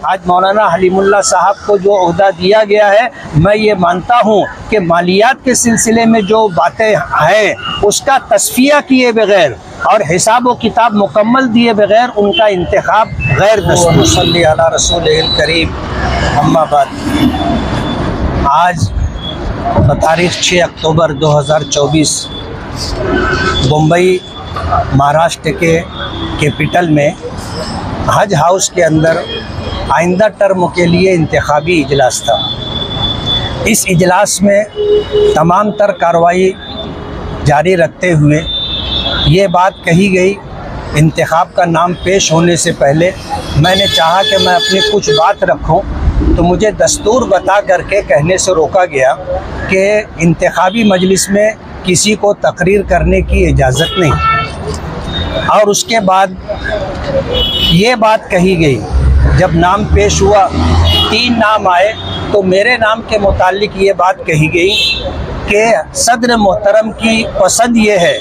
آج مولانا حلیماللہ صاحب کو جو عہدہ دیا گیا ہے، میں یہ مانتا ہوں کہ مالیات کے سلسلے میں جو باتیں ہیں اس کا تصفیہ کیے بغیر اور حساب و کتاب مکمل دیے بغیر ان کا انتخاب غیر دستوری۔ صلی علی رسول الکریم، اما بعد۔ آج بتاریخ 6 اکتوبر 2024 بمبئی مہاراشٹر کے کیپٹل میں حج ہاؤس کے اندر آئندہ ٹرم کے لیے انتخابی اجلاس تھا۔ اس اجلاس میں تمام تر کارروائی جاری رکھتے ہوئے یہ بات کہی گئی، انتخاب کا نام پیش ہونے سے پہلے میں نے چاہا کہ میں اپنی کچھ بات رکھوں، تو مجھے دستور بتا کر کے کہنے سے روکا گیا کہ انتخابی مجلس میں کسی کو تقریر کرنے کی اجازت نہیں۔ اور اس کے بعد یہ بات کہی گئی، جب نام پیش ہوا 3 نام آئے تو میرے نام کے متعلق یہ بات کہی گئی کہ صدر محترم کی پسند یہ ہے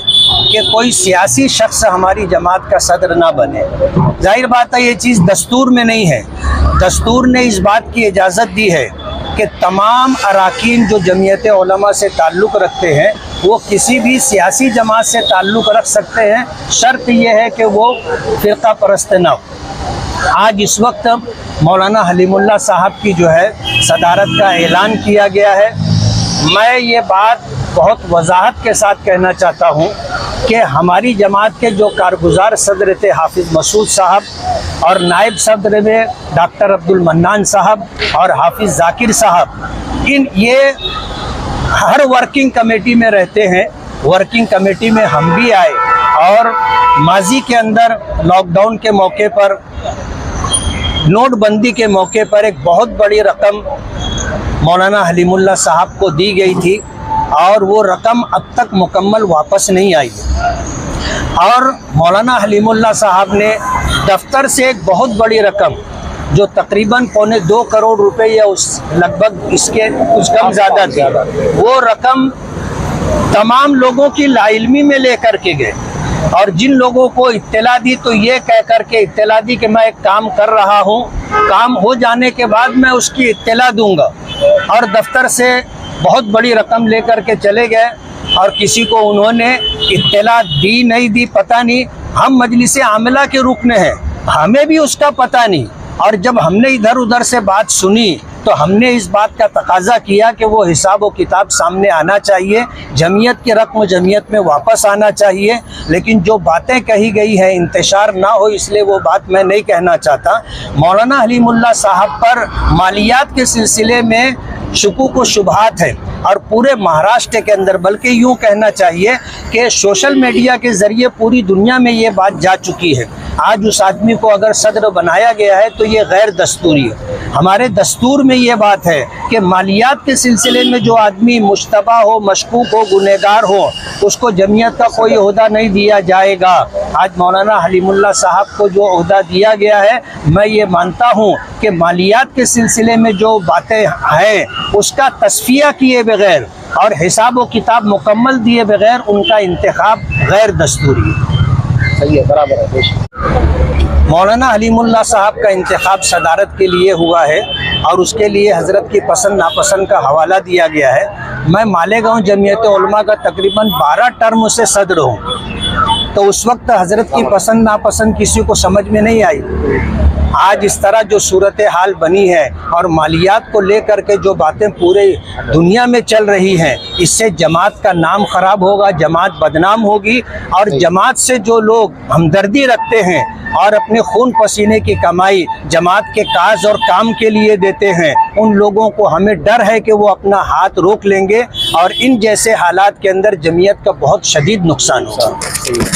کہ کوئی سیاسی شخص ہماری جماعت کا صدر نہ بنے۔ ظاہر بات ہے یہ چیز دستور میں نہیں ہے۔ دستور نے اس بات کی اجازت دی ہے کہ تمام اراکین جو جمعیت علماء سے تعلق رکھتے ہیں وہ کسی بھی سیاسی جماعت سے تعلق رکھ سکتے ہیں، شرط یہ ہے کہ وہ فرقہ پرست نہ ہو۔ آج اس وقت مولانا حلیماللہ صاحب کی جو ہے صدارت کا اعلان کیا گیا ہے۔ میں یہ بات بہت وضاحت کے ساتھ کہنا چاہتا ہوں کہ ہماری جماعت کے جو کارگزار صدر تھے حافظ مسعود صاحب اور نائب صدر میں ڈاکٹر عبدالمنان صاحب اور حافظ ذاکر صاحب، یہ ہر ورکنگ کمیٹی میں رہتے ہیں۔ ورکنگ کمیٹی میں ہم بھی آئے اور ماضی کے اندر لاک ڈاؤن کے موقع پر، نوٹ بندی کے موقع پر ایک بہت بڑی رقم مولانا حلیماللہ صاحب کو دی گئی تھی اور وہ رقم اب تک مکمل واپس نہیں آئی۔ اور مولانا حلیماللہ صاحب نے دفتر سے ایک بہت بڑی رقم جو تقریباً 2.25 کروڑ روپے یا لگ بھگ اس کے کچھ کم زیادہ تھی، وہ رقم تمام لوگوں کی لا علمی میں لے کر کے گئے اور جن لوگوں کو اطلاع دی تو یہ کہہ کر کے اطلاع دی کہ میں ایک کام کر رہا ہوں، کام ہو جانے کے بعد میں اس کی اطلاع دوں گا، اور دفتر سے بہت بڑی رقم لے کر کے چلے گئے اور کسی کو انہوں نے اطلاع دی نہیں دی پتہ نہیں۔ ہم مجلس عاملہ کے رکن ہیں، ہمیں بھی اس کا پتہ نہیں، اور جب ہم نے ادھر ادھر سے بات سنی تو ہم نے اس بات کا تقاضا کیا کہ وہ حساب و کتاب سامنے آنا چاہیے، جمعیت کی رقم جمعیت میں واپس آنا چاہیے۔ لیکن جو باتیں کہی گئی ہیں انتشار نہ ہو، اس لیے وہ بات میں نہیں کہنا چاہتا۔ مولانا حلیماللہ صاحب پر مالیات کے سلسلے میں شکوک و شبہات ہے، اور پورے مہاراشٹر کے اندر، بلکہ یوں کہنا چاہیے کہ سوشل میڈیا کے ذریعے پوری دنیا میں یہ بات جا چکی ہے۔ آج اس آدمی کو اگر صدر بنایا گیا ہے تو یہ غیر دستوری ہے۔ ہمارے دستور میں یہ بات ہے کہ مالیات کے سلسلے میں جو آدمی مشتبہ ہو، مشکوک ہو، گنہگار ہو، اس کو جمعیت کا کوئی عہدہ نہیں دیا جائے گا۔ آج مولانا حلیماللہ صاحب کو جو عہدہ دیا گیا ہے، میں یہ مانتا ہوں کہ مالیات کے سلسلے میں جو باتیں ہیں اس کا تصفیہ کیے بغیر اور حساب و کتاب مکمل دیے بغیر ان کا انتخاب غیر دستوری ہے۔ صحیح ہے، برابر ہے۔ مولانا حلیماللہ صاحب کا انتخاب صدارت کے لیے ہوا ہے اور اس کے لیے حضرت کی پسند ناپسند کا حوالہ دیا گیا ہے۔ میں مالیگاؤں جمعیت علماء کا تقریباً 12 ٹرم سے صدر ہوں، تو اس وقت حضرت کی پسند ناپسند کسی کو سمجھ میں نہیں آئی۔ آج اس طرح جو صورتحال بنی ہے اور مالیات کو لے کر کے جو باتیں پورے دنیا میں چل رہی ہیں، اس سے جماعت کا نام خراب ہوگا، جماعت بدنام ہوگی، اور جماعت سے جو لوگ ہمدردی رکھتے ہیں اور اپنے خون پسینے کی کمائی جماعت کے کاز اور کام کے لیے دیتے ہیں، ان لوگوں کو ہمیں ڈر ہے کہ وہ اپنا ہاتھ روک لیں گے اور ان جیسے حالات کے اندر جمعیت کا بہت شدید نقصان ہوگا۔